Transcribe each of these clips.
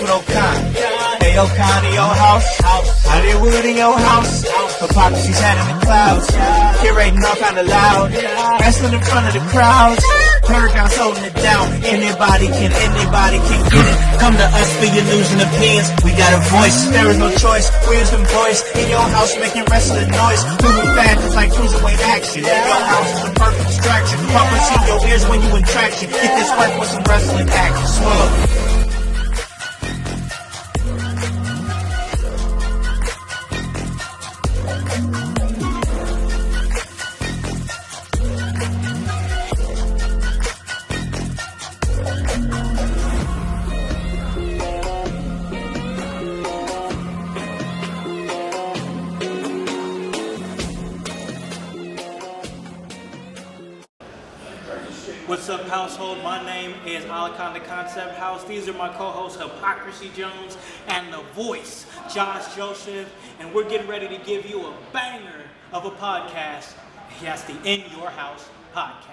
with O'Con. Hey, O'Con in your house. Hollywood in your house. Hypocrisy's head in the clouds. Curating all kind of loud. Wrestling in front of the crowds. Paragon's holding it down. Anybody can get it. Come to us for your news and opinions. We got a voice. There is no choice. We're some boys in your house making wrestling noise. Moving fast, it's like cruiserweight action. In your house is the perfect distraction. Puppets in your ears when you in traction. Get this work with some wrestling action. Smooth. What's up, household? My name is Alakon the Concept House. These are my co-hosts, Hypocrisy Jones and The Voice, Josh Joseph, and we're getting ready to give you a banger of a podcast. Yes, the In Your House podcast.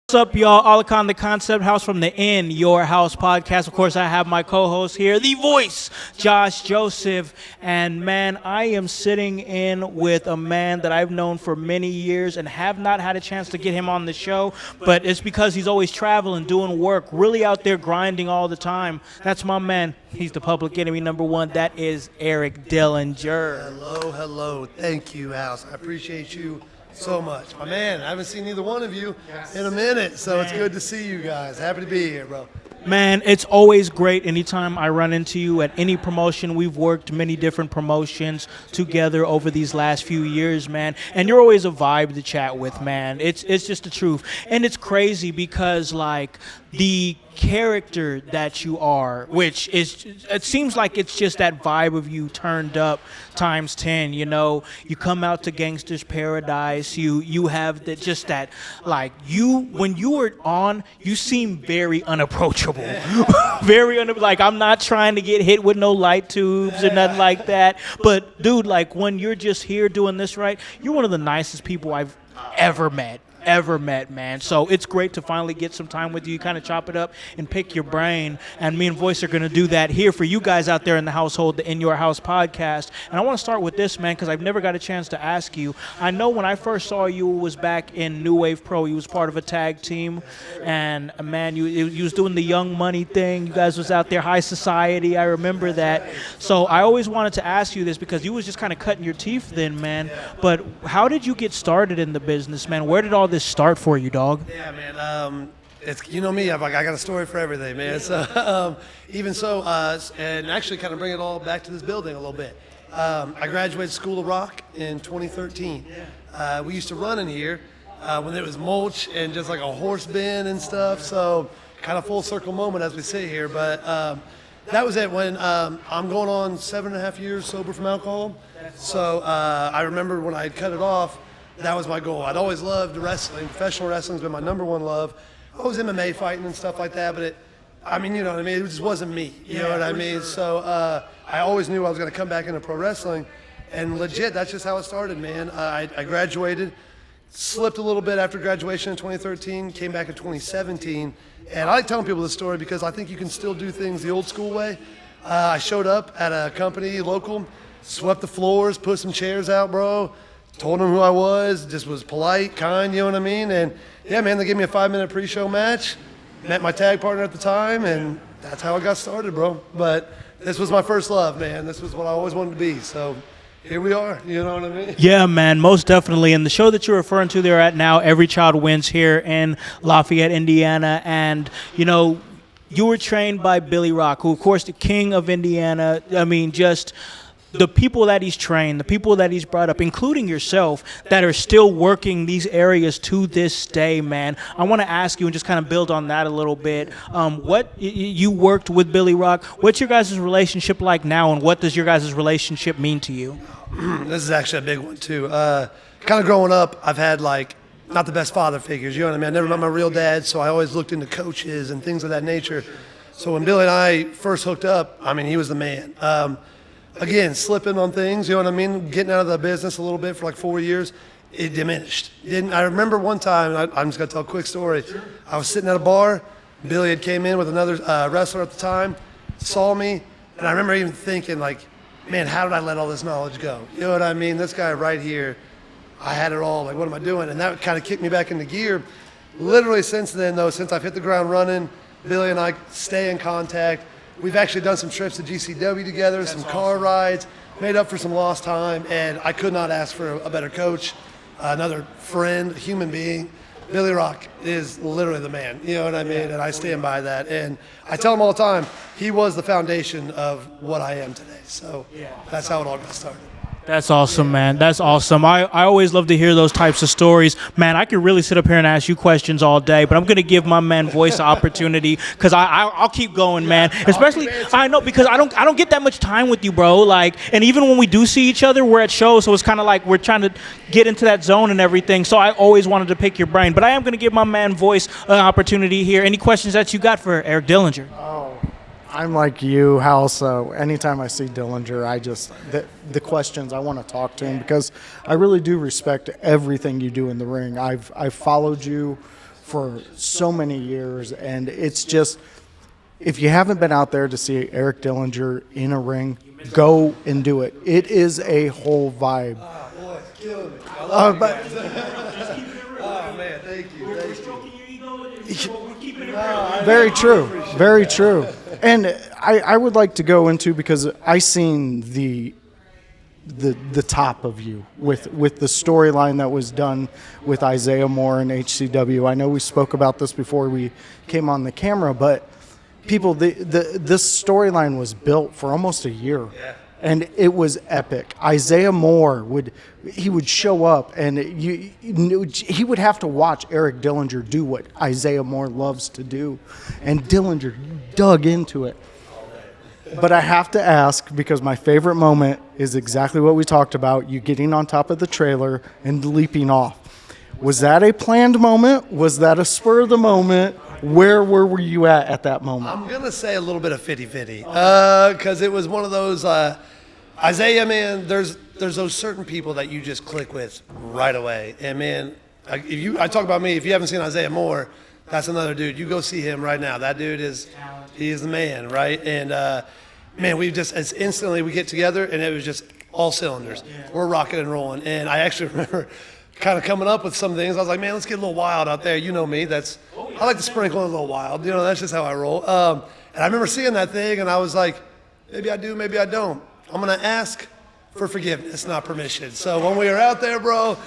What's up, y'all? Alakon the Concept House from the In Your House podcast. Of course, I have my co-host here, The Voice, Josh Joseph. And man, I am sitting in with a man that I've known for many years and have not had a chance to get him on the show. But it's because he's always traveling, doing work, really out there grinding all the time. That's my man. He's the public enemy number one. That is Eric Dillinger. Hello. Thank you, Howse. I appreciate you so much. My man, I haven't seen either one of you in a minute, so It's good to see you guys. Happy to be here, bro. Man, it's always great anytime I run into you at any promotion. We've worked many different promotions together over these last few years, man. And you're always a vibe to chat with, man. It's just the truth. And it's crazy because, like, the character that you are, which is, it seems like it's just that vibe of you turned up times 10, you know. You come out to Gangster's Paradise, you have that, just that, like, when you were on, you seem very unapproachable. Like, I'm not trying to get hit with no light tubes or nothing like that, but dude, like, when you're just here doing this right, you're one of the nicest people I've ever met, man. So it's great to finally get some time with you, kind of chop it up and pick your brain. And me and Voice are going to do that here for you guys out there in the household, the In Your House podcast. And I want to start with this, man, because I've never got a chance to ask you. I know when I first saw you was back in New Wave Pro. You was part of a tag team. And, man, you was doing the Young Money thing. You guys was out there, high society. I remember that. So I always wanted to ask you this because you was just kind of cutting your teeth then, man. But how did you get started in the business, man? Where did all this start for you, dog? Yeah, man. It's, you know me, I got a story for everything, man. So even so, and actually kind of bring it all back to this building a little bit. I graduated School of Rock in 2013. We used to run in here when there was mulch and just like a horse bin and stuff. So kind of full circle moment as we sit here. But that was it when I'm going on 7.5 years sober from alcohol. So I remember when I had cut it off, that was my goal. I'd always loved wrestling. Professional wrestling's been my number one love. I was MMA fighting and stuff like that, but you know what I mean? It just wasn't me. You know what I mean? So I always knew I was going to come back into pro wrestling. And legit, that's just how it started, man. I graduated, slipped a little bit after graduation in 2013, came back in 2017. And I like telling people this story because I think you can still do things the old school way. I showed up at a company local, swept the floors, put some chairs out, bro. Told them who I was, just was polite, kind, you know what I mean? And yeah, man, they gave me a 5-minute pre-show match, met my tag partner at the time, and that's how I got started, bro. But this was my first love, man. This was what I always wanted to be. So here we are, you know what I mean? Yeah, man, most definitely. And the show that you're referring to there at now, Every Child Wins, here in Lafayette, Indiana. And, you know, you were trained by Billy Rock, who, of course, the king of Indiana. I mean, just the people that he's trained, the people that he's brought up, including yourself, that are still working these areas to this day, man. I want to ask you and just kind of build on that a little bit. You worked with Billy Rock. What's your guys' relationship like now, and what does your guys' relationship mean to you? This is actually a big one, too. Kind of growing up, I've had, like, not the best father figures, you know what I mean? I never met my real dad, so I always looked into coaches and things of that nature. So when Billy and I first hooked up, I mean, he was the man. again, slipping on things, you know what I mean? Getting out of the business a little bit for like 4 years, it diminished. I remember one time, I'm just going to tell a quick story. Sure. I was sitting at a bar. Billy had came in with another wrestler at the time, saw me, and I remember even thinking, like, man, how did I let all this knowledge go? You know what I mean? This guy right here, I had it all. Like, what am I doing? And that kind of kicked me back into gear. Literally since then, though, since I've hit the ground running, Billy and I stay in contact. We've actually done some trips to GCW together, some car rides, made up for some lost time, and I could not ask for a better coach, another friend, human being. Billy Rock is literally the man, you know what I mean? And I stand by that. And I tell him all the time, he was the foundation of what I am today. So that's how it all got started. That's awesome, man. That's awesome. I always love to hear those types of stories. Man, I could really sit up here and ask you questions all day, but I'm going to give my man Voice an opportunity because I'll keep going, man. Especially, I know, because I don't get that much time with you, bro. Like, and even when we do see each other, we're at shows, so it's kind of like we're trying to get into that zone and everything. So I always wanted to pick your brain. But I am going to give my man Voice an opportunity here. Any questions that you got for Eric Dillinger? I'm like you, Howse, so anytime I see Dillinger, the questions, I want to talk to him because I really do respect everything you do in the ring. I've followed you for so many years, and it's just, if you haven't been out there to see Eric Dillinger in a ring, go and do it. It is a whole vibe. Oh, boy, it's killing me. I love you guys. Oh, man, thank you. We're stroking your ego and we're keeping it real. Very true. Very true. And I would like to go into, because I seen the top of you with the storyline that was done with Isaiah Moore and HCW. I know we spoke about this before we came on the camera, but people, this storyline was built for almost a year. Yeah. And it was epic. Isaiah Moore would show up, and he would have to watch Eric Dillinger do what Isaiah Moore loves to do, and Dillinger dug into it. But I have to ask, because my favorite moment is exactly what we talked about: you getting on top of the trailer and leaping off. Was that a planned moment? Was that a spur of the moment? Where were you at that moment? I'm going to say a little bit of 50-50 because it was one of those, Isaiah, man, there's those certain people that you just click with right away. And, man, I talk about me. If you haven't seen Isaiah Moore, that's another dude. You go see him right now. That dude he is the man, right? And, man, it's instantly we get together, and it was just all cylinders. We're rocking and rolling. And I actually remember kind of coming up with some things. I was like, man, let's get a little wild out there. You know me. I like to sprinkle a little wild. You know, that's just how I roll. And I remember seeing that thing, and I was like, maybe I do, maybe I don't. I'm going to ask for forgiveness, not permission. So when we were out there, bro,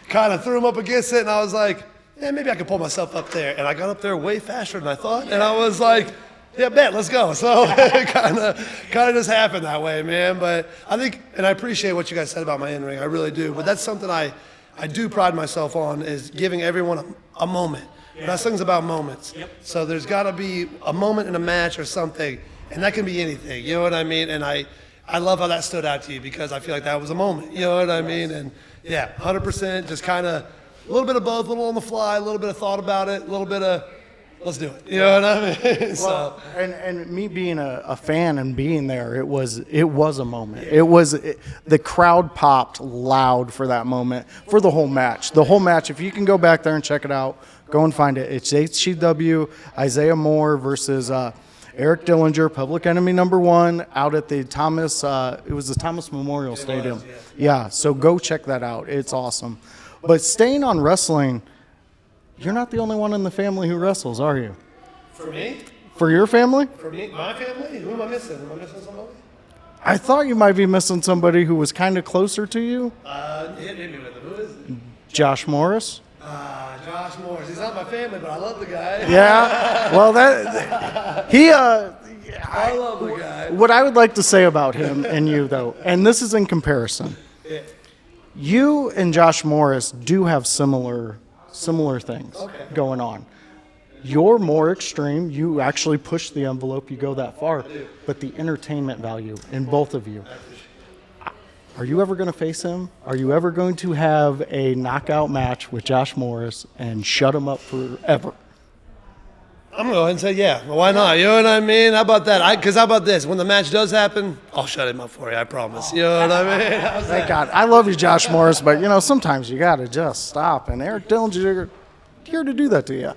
kind of threw him up against it, and I was like, yeah, maybe I can pull myself up there. And I got up there way faster than I thought, and I was like, yeah, bet, let's go. So it kind of just happened that way, man. But I think, and I appreciate what you guys said about my in-ring. I really do. But that's something I do pride myself on, is giving everyone a moment. Wrestling's about moments. So there's got to be a moment in a match or something, and that can be anything. You know what I mean? And I love how that stood out to you, because I feel like that was a moment. You know what I mean? And yeah, 100%, just kind of a little bit of both, a little on the fly, a little bit of thought about it, a little bit of let's do it. You know what I mean? Well, and me being a fan and being there, it was a moment. The crowd popped loud for that moment, for the whole match. The whole match, if you can go back there and check it out, go and find it. It's HCW, Isaiah Moore versus Eric Dillinger, Public Enemy #1, out at the Thomas, it was the Thomas Memorial Stadium. Yeah, so go check that out. It's awesome. But staying on wrestling, you're not the only one in the family who wrestles, are you? For me? For your family? For me? My family? Who am I missing? Am I missing somebody? I thought you might be missing somebody who was kind of closer to you. Hit me with it. Who is it? Josh Morris. Josh Morris. He's not my family, but I love the guy. Yeah. Well, I love the guy. What I would like to say about him and you, though, and this is in comparison, you and Josh Morris do have similar things going on. You're more extreme. You actually push the envelope. You go that far. But the entertainment value in both of you. Are you ever going to face him? Are you ever going to have a knockout match with Josh Morris and shut him up forever? I'm gonna go ahead and say yeah. Well, why not? You know what I mean? How about that? Because how about this? When the match does happen, I'll shut him up for you. I promise. You know what I mean? Thank God. I love you, Josh Morris, but sometimes you got to just stop. And Eric Dillinger here to do that to you.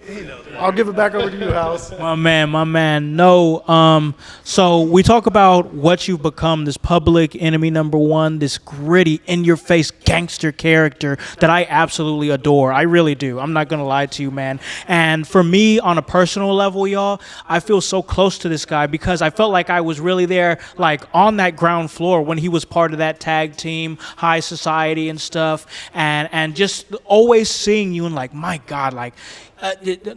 I'll give it back over to you, Howse. My man. No, so we talk about what you've become, this public enemy number one, this gritty, in-your-face gangster character that I absolutely adore. I really do. I'm not going to lie to you, man. And for me, on a personal level, y'all, I feel so close to this guy because I felt like I was really there, like, on that ground floor when he was part of that tag team, High Society and stuff, and just always seeing you and like, my God, like,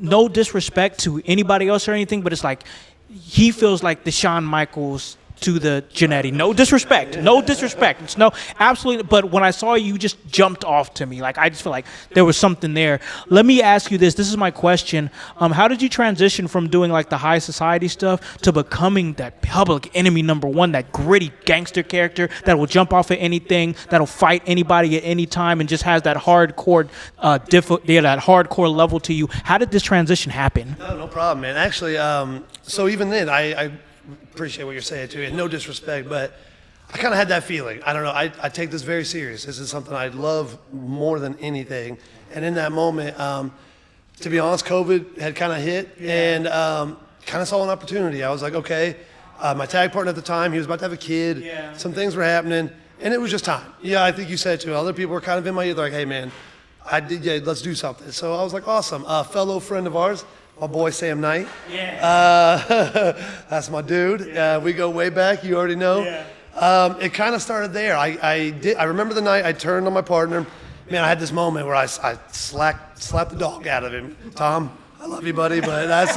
no disrespect to anybody else or anything, but it's like he feels like the Shawn Michaels to the Jannetty. No disrespect. It's no, absolutely. But when I saw you, you just jumped off to me. Like, I just feel like there was something there. Let me ask you this. This is my question. How did you transition from doing like the high society stuff to becoming that public enemy number one, that gritty gangster character that will jump off at anything, that'll fight anybody at any time, and just has that hardcore, that hardcore level to you? How did this transition happen? No problem, man. Actually, so even then, I appreciate what you're saying too, and no disrespect, but I kind of had that feeling. I don't know. I take this very serious. This is something I love more than anything. And in that moment, to be honest, COVID had kind of hit, and kind of saw an opportunity. I was like, okay. My tag partner at the time, he was about to have a kid. Yeah. Some things were happening, and it was just time. Yeah, I think you said it too. Other people were kind of in my ear, like, hey man, let's do something. So I was like, awesome. A fellow friend of ours, my boy Sam Knight. Yeah. That's my dude. We go way back. You already know. Yeah. It kind of started there. I remember the night I turned on my partner. Man, I had this moment where I slapped the dog out of him. Tom, I love you, buddy, but that's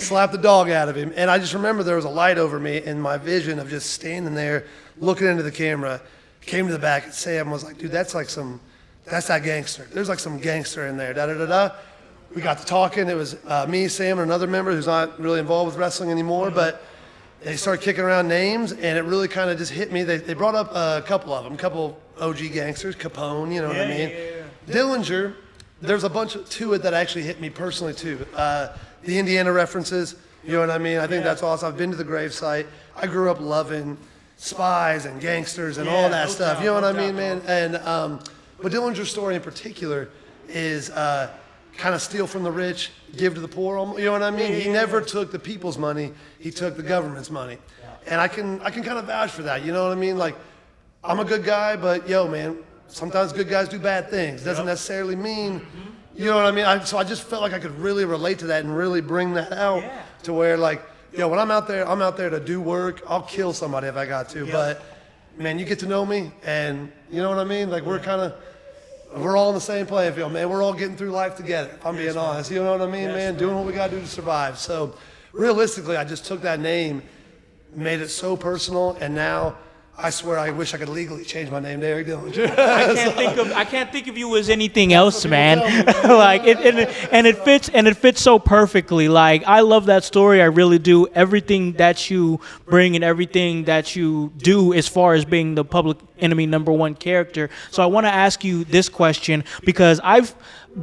slapped the dog out of him. And I just remember there was a light over me, and my vision of just standing there, looking into the camera, came to the back, and Sam was like, dude, that's that gangster. There's like some gangster in there. Da da da da. We got to talking. It was me, Sam, and another member who's not really involved with wrestling anymore, but they started kicking around names, and it really kind of just hit me. They brought up a couple of them, a couple OG gangsters, Capone, you know what I mean? Dillinger, there's a bunch to it that actually hit me personally too. The Indiana references, you know what I mean? I think that's awesome. I've been to the gravesite. I grew up loving spies and gangsters and all that stuff. You know what I mean, man? And but Dillinger's story in particular is kind of steal from the rich, give to the poor. You know what I mean? He never took the people's money. He took the government's money. And I can kind of vouch for that. You know what I mean? Like, I'm a good guy, but yo, man, sometimes good guys do bad things. Doesn't necessarily mean, you know what I mean? So I just felt like I could really relate to that and really bring that out to where, like, yo, when I'm out there to do work. I'll kill somebody if I got to. But, man, you get to know me, and you know what I mean? Like, we're all in the same playing field, man. We're all getting through life together, if I'm being honest. You know what I mean, man? Doing what we got to do to survive. So, realistically, I just took that name, made it so personal, and now I swear I wish I could legally change my name to Eric Dillinger. I can't think of you as anything else, man. Like it fits so perfectly. Like, I love that story. I really do. Everything that you bring and everything that you do as far as being the public enemy number one character. So I want to ask you this question because I've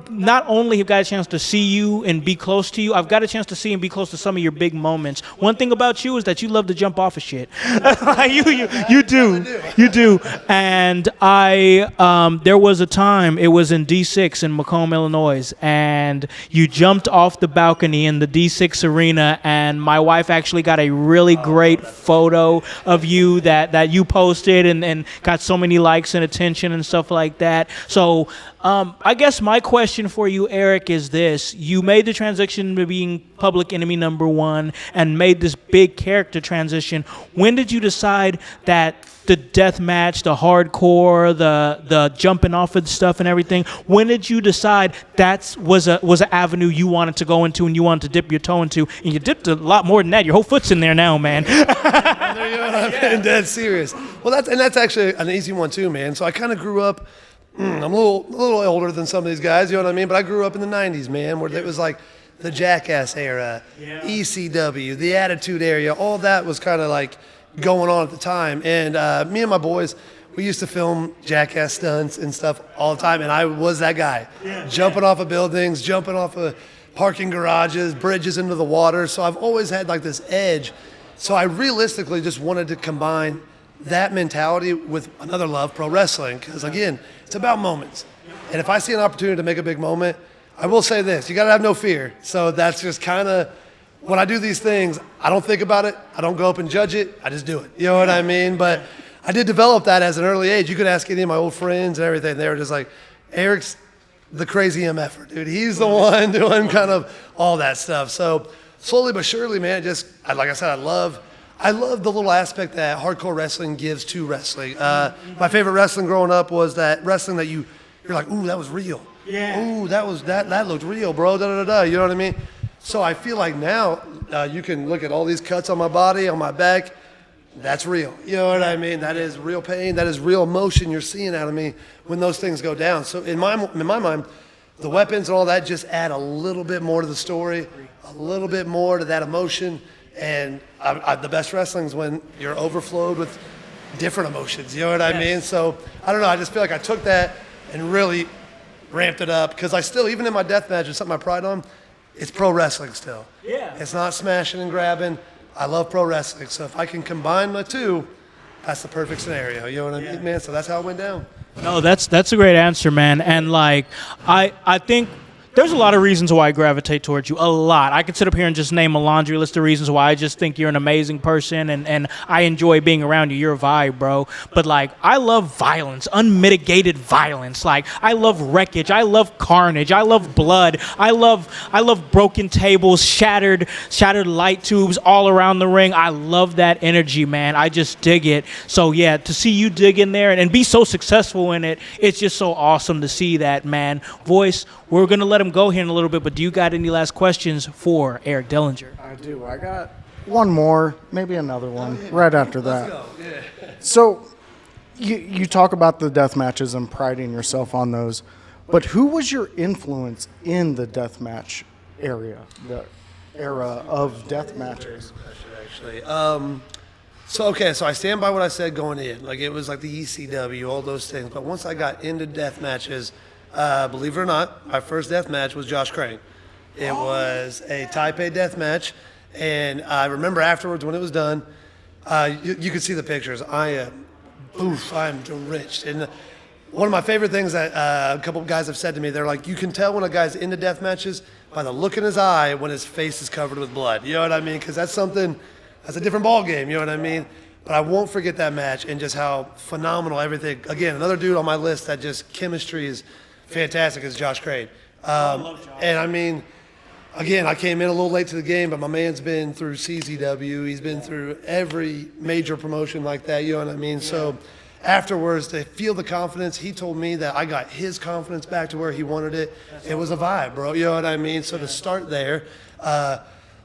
not only have got a chance to see you and be close to you, I've got a chance to see and be close to some of your big moments. One thing about you is that you love to jump off of shit. You do. And there was a time, it was in D6 in Macomb, Illinois, and you jumped off the balcony in the D6 arena, and my wife actually got a really great photo of you that you posted and got so many likes and attention and stuff like that. So I guess my question for you, Eric, is this. You made the transition to being public enemy number one and made this big character transition. When did you decide that the death match, the hardcore, the jumping off of the stuff and everything, when did you decide that was an avenue you wanted to go into and you wanted to dip your toe into? And you dipped a lot more than that. Your whole foot's in there now, man. There you go. I'm dead serious. Well, that's actually an easy one too, man. So I kind of grew up. I'm a little older than some of these guys, you know what I mean? But I grew up in the 90s, man, where it was like the Jackass era, ECW, the Attitude Era, all that was kind of like going on at the time. And me and my boys, we used to film Jackass stunts and stuff all the time, and I was that guy, jumping off of buildings, jumping off of parking garages, bridges into the water. So I've always had like this edge. So I realistically just wanted to combine that mentality with another love, pro wrestling, because again, it's about moments. And if I see an opportunity to make a big moment, I will say this, you got to have no fear. So that's just kind of, when I do these things, I don't think about it. I don't go up and judge it. I just do it. You know what I mean? But I did develop that as an early age. You could ask any of my old friends and everything. They were just like, Eric's the crazy MFer, dude. He's the one doing kind of all that stuff. So slowly but surely, man, like I said, I love the little aspect that hardcore wrestling gives to wrestling. My favorite wrestling growing up was that wrestling that you're like, ooh, that was real. Yeah. Ooh, that looked real, bro. Da da da da. You know what I mean? So I feel like now you can look at all these cuts on my body, on my back. That's real. You know what I mean? That is real pain. That is real emotion you're seeing out of me when those things go down. So in my mind, the weapons and all that just add a little bit more to the story, a little bit more to that emotion. And the best wrestling is when you're overflowed with different emotions. You know what I mean? So I don't know. I just feel like I took that and really ramped it up because I still, even in my death match, it's something I pride on. It's pro wrestling still. Yeah. It's not smashing and grabbing. I love pro wrestling. So if I can combine the two, that's the perfect scenario. You know what I mean, man? So that's how it went down. No, that's a great answer, man. And like, I think there's a lot of reasons why I gravitate towards you. A lot. I could sit up here and just name a laundry list of reasons why I just think you're an amazing person and I enjoy being around you. You're a vibe, bro. But like, I love violence, unmitigated violence. Like, I love wreckage. I love carnage. I love blood. I love broken tables, shattered light tubes all around the ring. I love that energy, man. I just dig it. So yeah, to see you dig in there and be so successful in it, it's just so awesome to see that, man. Voice, we're going to let him go here in a little bit, but do you got any last questions for Eric Dillinger? I do. I got one more, maybe another one right after that. Let's go. Yeah. So you talk about the death matches and priding yourself on those, but who was your influence in the death match area, the era of death matches? Actually, so I stand by what I said going in. Like, it was like the ECW, all those things. But once I got into death matches, believe it or not, my first death match was Josh Crane. It was a Taipei death match, and I remember afterwards when it was done, you could see the pictures. I am drenched. And one of my favorite things that a couple of guys have said to me, they're like, you can tell when a guy's into death matches by the look in his eye when his face is covered with blood. You know what I mean? Because that's a different ball game. You know what I mean? But I won't forget that match and just how phenomenal everything. Again, another dude on my list that just chemistry is fantastic is Josh Crane. And I mean, again, I came in a little late to the game, but my man's been through CZW. He's been through every major promotion like that. You know what I mean? Yeah. So afterwards, to feel the confidence, he told me that I got his confidence back to where he wanted it. It was a vibe, bro. You know what I mean? So to start there,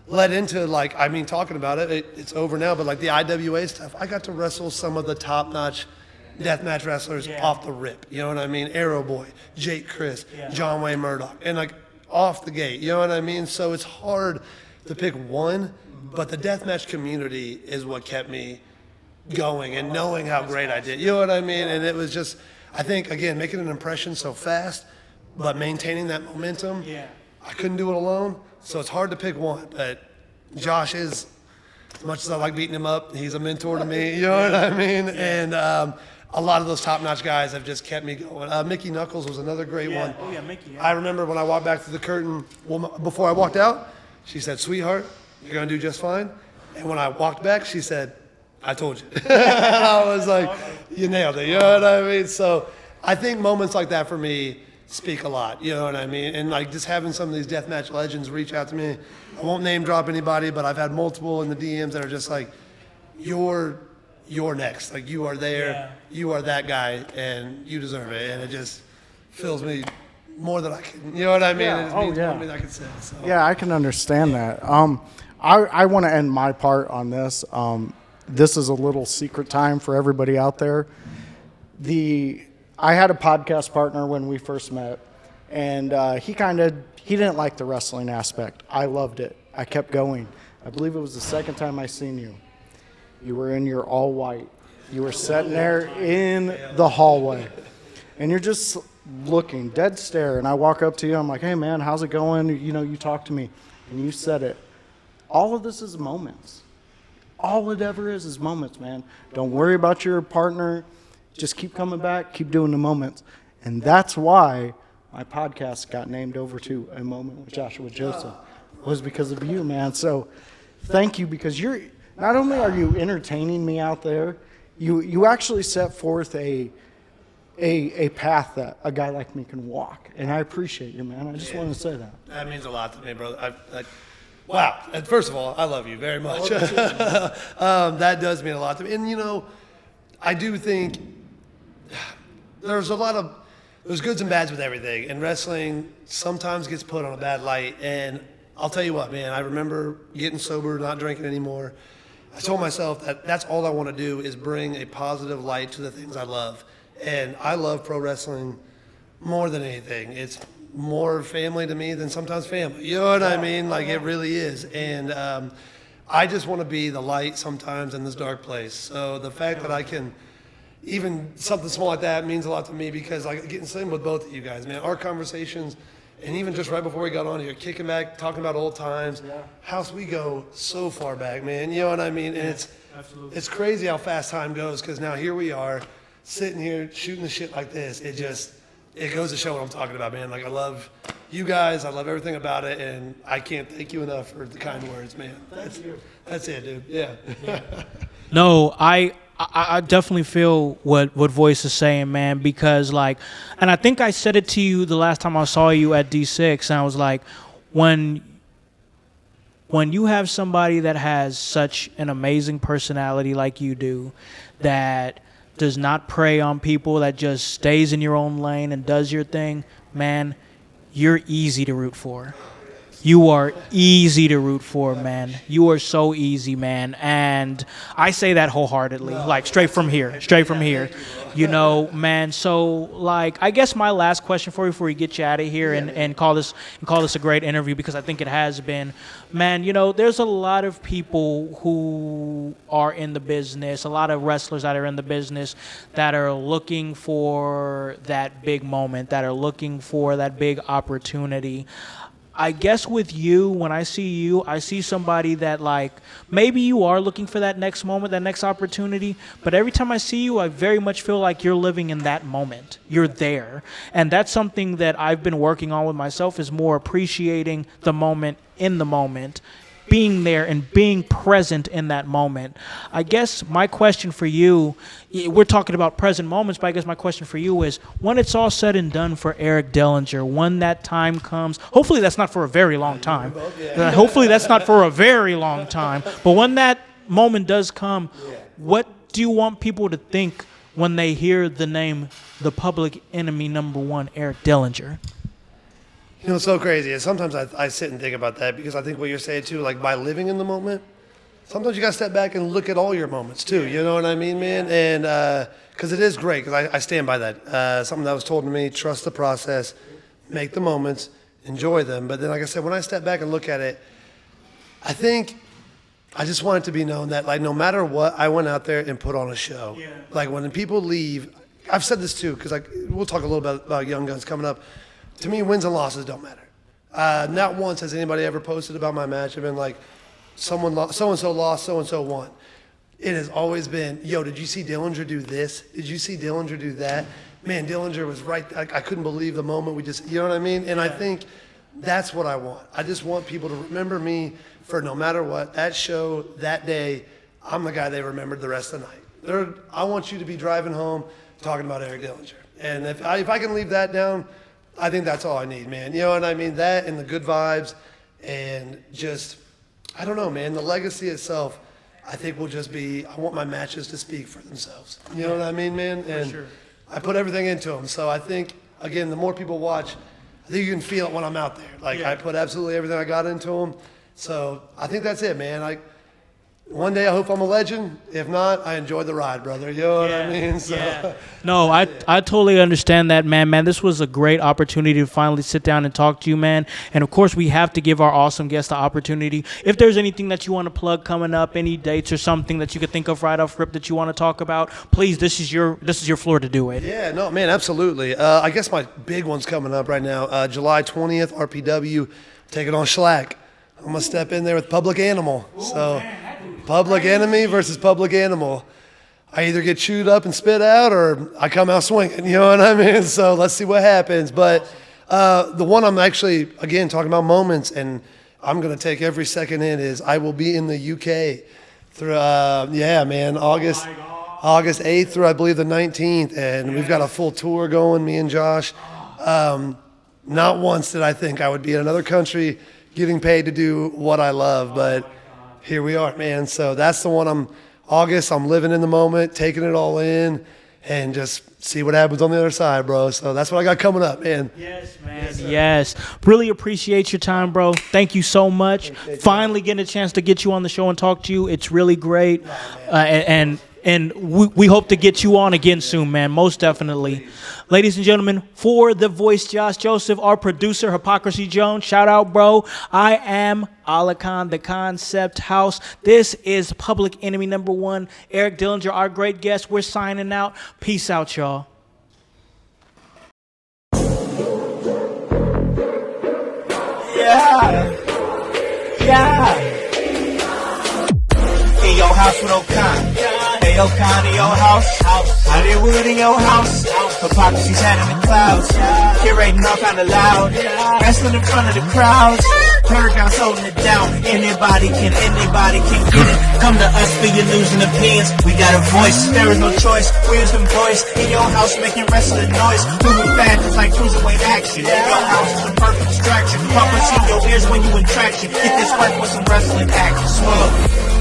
led into, like, I mean, talking about it, it's over now, but like the IWA stuff, I got to wrestle some of the top-notch deathmatch wrestlers off the rip. You know what I mean? Arrow Boy, Jake Chris, John Wayne Murdoch, and like off the gate. You know what I mean? So it's hard to pick one, but the deathmatch community is what kept me going and knowing how great I did. You know what I mean? And it was just, I think, again, making an impression so fast, but maintaining that momentum. Yeah. I couldn't do it alone, so it's hard to pick one. But Josh is, as much as I like beating him up, he's a mentor to me. You know what I mean? And a lot of those top-notch guys have just kept me going. Mickey Knuckles was another great one. Oh, yeah, Mickey. Yeah. I remember when I walked back through the curtain, before I walked out, she said, "Sweetheart, you're going to do just fine." And when I walked back, she said, "I told you." And I was like, you nailed it. You know what I mean? So I think moments like that for me speak a lot. You know what I mean? And like just having some of these deathmatch legends reach out to me. I won't name drop anybody, but I've had multiple in the DMs that are just like, you're next. Like, you are there, you are that guy, and you deserve it. And it just fills me more than I can, you know what I mean? It just means more than I can say. So. Yeah, I can understand that. I want to end my part on this. This is a little secret time for everybody out there. I had a podcast partner when we first met, and he didn't like the wrestling aspect. I loved it. I kept going. I believe it was the second time I seen you. You were in your all white. You were sitting there in the hallway, and you're just looking, dead stare, and I walk up to you. I'm like, hey, man, how's it going? You know, you talk to me, and you said it. All of this is moments. All it ever is moments, man. Don't worry about your partner. Just keep coming back, keep doing the moments. And that's why my podcast got named over to A Moment with Joshua Joseph, was because of you, man. So thank you, because you're not only are you entertaining me out there, you actually set forth a path that a guy like me can walk. And I appreciate you, man. I just want to say that. That means a lot to me, brother. Wow. And first of all, I love you very much. That does mean a lot to me. And, you know, I do think there's goods and bads with everything. And wrestling sometimes gets put on a bad light. And I'll tell you what, man, I remember getting sober, not drinking anymore. I told myself that that's all I want to do is bring a positive light to the things I love. And I love pro wrestling more than anything. It's more family to me than sometimes family. You know what I mean? Like, it really is. And I just want to be the light sometimes in this dark place. So the fact that I can, even something small like that means a lot to me, because I get in sync with both of you guys, man. Our conversations, and even just right before we got on here, kicking back, talking about old times. Howse, we go so far back, man. You know what I mean? And it's crazy how fast time goes, because now here we are, sitting here shooting the shit like this. It goes to show what I'm talking about, man. Like, I love you guys. I love everything about it, and I can't thank you enough for the kind words, man. That's it, dude. Yeah. No, I definitely feel what Voice is saying, man, because, like, and I think I said it to you the last time I saw you at D6, and I was like, when you have somebody that has such an amazing personality like you do, that does not prey on people, that just stays in your own lane and does your thing, man, you're easy to root for. You are easy to root for, man. You are so easy, man. And I say that wholeheartedly, like straight from here. You know, man. So, like, I guess my last question for you before we get you out of here and call this a great interview, because I think it has been, man, you know, there's a lot of people who are in the business, a lot of wrestlers that are in the business that are looking for that big moment, that are looking for that big opportunity. I guess with you, when I see you, I see somebody that, like, maybe you are looking for that next moment, that next opportunity, but every time I see you, I very much feel like you're living in that moment. You're there. And that's something that I've been working on with myself, is more appreciating the moment in the moment, being there and being present in that moment. I guess my question for you, we're talking about present moments, but I guess my question for you is, when it's all said and done for Eric Dillinger, when that time comes, hopefully that's not for a very long time. Hopefully that's not for a very long time. But when that moment does come, what do you want people to think when they hear the name, the Public Enemy #1, Eric Dillinger? You know, it's so crazy. And sometimes I sit and think about that, because I think what you're saying too, like, by living in the moment, sometimes you got to step back and look at all your moments too. You know what I mean, man? And because it is great, because I stand by that. Something that was told to me: trust the process, make the moments, enjoy them. But then, like I said, when I step back and look at it, I think I just want it to be known that, like, no matter what, I went out there and put on a show. Yeah. Like, when people leave, I've said this too, because, like, we'll talk a little bit about Young Guns coming up. To me, wins and losses don't matter. Not once has anybody ever posted about my match and been like, so-and-so lost, so-and-so won. It has always been, yo, did you see Dillinger do this? Did you see Dillinger do that? Man, Dillinger was right. I couldn't believe the moment we just, you know what I mean? And I think that's what I want. I just want people to remember me for, no matter what, that show, that day, I'm the guy they remembered the rest of the night. I want you to be driving home talking about Eric Dillinger. And if I can leave that down, I think that's all I need, man. You know what I mean? That and the good vibes, and just, I don't know, man. The legacy itself, I think, will just be, I want my matches to speak for themselves. You know what I mean, man? And sure. I put everything into them. So I think, again, the more people watch, I think you can feel it when I'm out there. Like, I put absolutely everything I got into them. So I think that's it, man. one day I hope I'm a legend. If not, I enjoy the ride, brother. You know what I mean? So. Yeah. No, I totally understand that, man. Man, this was a great opportunity to finally sit down and talk to you, man. And of course, we have to give our awesome guest the opportunity. If there's anything that you want to plug coming up, any dates or something that you could think of right off rip that you want to talk about, please, this is your floor to do it. Yeah, no, man, absolutely. I guess my big one's coming up right now. July 20th, RPW, taking on Schlack. I'm going to step in there with Public Animal. So, Public Enemy versus Public Animal. I either get chewed up and spit out or I come out swinging, you know what I mean? So let's see what happens. But the one I'm actually, again, talking about moments, and I'm going to take every second in, is I will be in the UK through, August 8th through, I believe, the 19th. And we've got a full tour going, me and Josh. Not once did I think I would be in another country getting paid to do what I love, but here we are, man. So that's the one August, I'm living in the moment, taking it all in, and just see what happens on the other side, bro. So that's what I got coming up, man. Yes, man. Yes. Really appreciate your time, bro. Thank you so much. Finally getting a chance to get you on the show and talk to you. It's really great. And we hope to get you on again soon, man. Most definitely. Ladies and gentlemen, for the voice, Josh Joseph, our producer, Hypocrisy Jones, shout out, bro. I am Alakan, the Concept House. This is Public Enemy #1. Eric Dillinger, our great guest. We're signing out. Peace out, y'all. Yeah. In your house with O'Con. Hey, O'Con in your house. Hollywood in your house. Hypocrisy's head in the clouds. Curating all kind of loud. Wrestling in front of the crowds. Paragon's holding it down. Anybody can get it. Come to us for your news and opinions. We got a voice. There is no choice. We're the voice. In your house making wrestling noise. Moving fast, it's like cruiserweight action. In your house is a perfect distraction. Pop us in your ears when you in traction. Get this work with some wrestling action. Smooth.